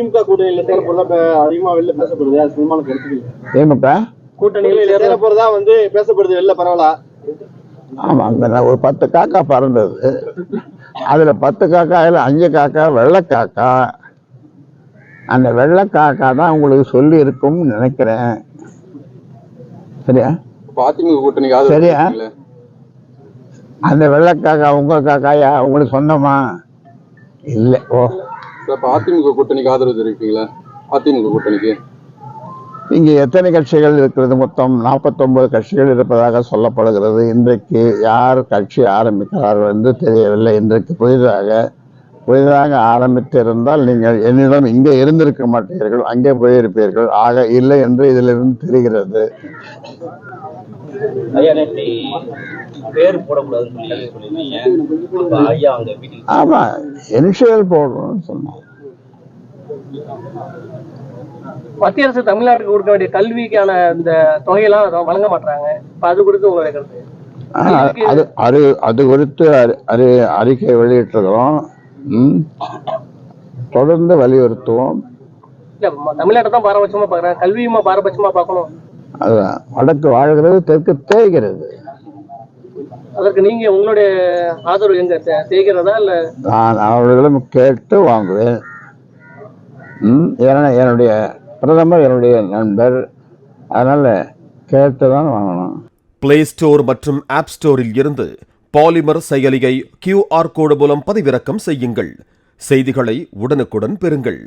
திமுக கூட்டணியில சேர போறதா அதிகமா வெளில பேசப்படுது. அது சும்மான கருத்துக்கள். திமுக கூட்டணியில சேர போறதா பேசப்படுது வெளில பரவலா. ஆமா, ஒரு 10 காக்கா பறந்தது. அதுல 10 காக்காயில 5 காக்கா வெள்ளை காக்கா. அந்த வெள்ளை காக்கா தான் உங்களுக்கு சொல்லி இருக்கும்னு நினைக்கிறேன். சரியா? அதிமுக கூட்டணிக்கு சரியா? அந்த வெள்ளை காக்கா உங்க காக்காயா? உங்களுக்கு சொந்தமா? இல்ல. ஓ, அதிமுக கூட்டணிக்கு ஆதரவு தெரிவிப்பீங்களா? அதிமுக கூட்டணிக்கு இங்கே எத்தனை கட்சிகள் இருக்கிறது? மொத்தம் 49 கட்சிகள் இருப்பதாக சொல்லப்படுகிறது. இன்றைக்கு யார் கட்சி ஆரம்பிக்கிறார்கள் என்று தெரியவில்லை. இன்றைக்கு புதிதாக ஆரம்பித்திருந்தால் நீங்கள் என்னிடம் இங்கே இருந்திருக்க மாட்டீர்கள், அங்கே போயிருப்பீர்கள். ஆக இல்லை என்று இதிலிருந்து தெரிகிறது. ஆமா, இனிஷியல் போடணும்னு சொன்னாங்க. மத்திய அரசு தமிழ்நாட்டுக்கு கொடுக்க வேண்டிய கல்விக்கான இந்த தொகையெல்லாம் வழங்க மாட்டாங்க. அது குறித்து உங்களுடைய கருத்து? அது குறித்து அறிக்கை வெளியிட்டிருக்கிறோம். தொடர்ந்து வலியுறுத்துவோம். தமிழ்நாட்டை தான் பாரபட்சமா பாக்குறேன், கல்வியுமா பாரபட்சமா பார்க்கணும். அதுதான், வடக்கு வாழ்கிறது, தெற்கு தேய்கிறது. அதற்கு நீங்க உங்களுடைய ஆதரவு எங்க தேய்கிறதா? இல்ல நான் அவர்களிடம் கேட்டு வாங்குவேன். ஏன்னா என்னுடைய பிரதமர் என்னுடைய நண்பர், அதனால கேட்டுதான் வாங்கணும். பிளே ஸ்டோர் மற்றும் ஆப் ஸ்டோரில் இருந்து பாலிமர் செயலியை QR கோடு மூலம் பதிவிறக்கம் செய்யுங்கள். செய்திகளை உடனுக்குடன் பெறுங்கள்.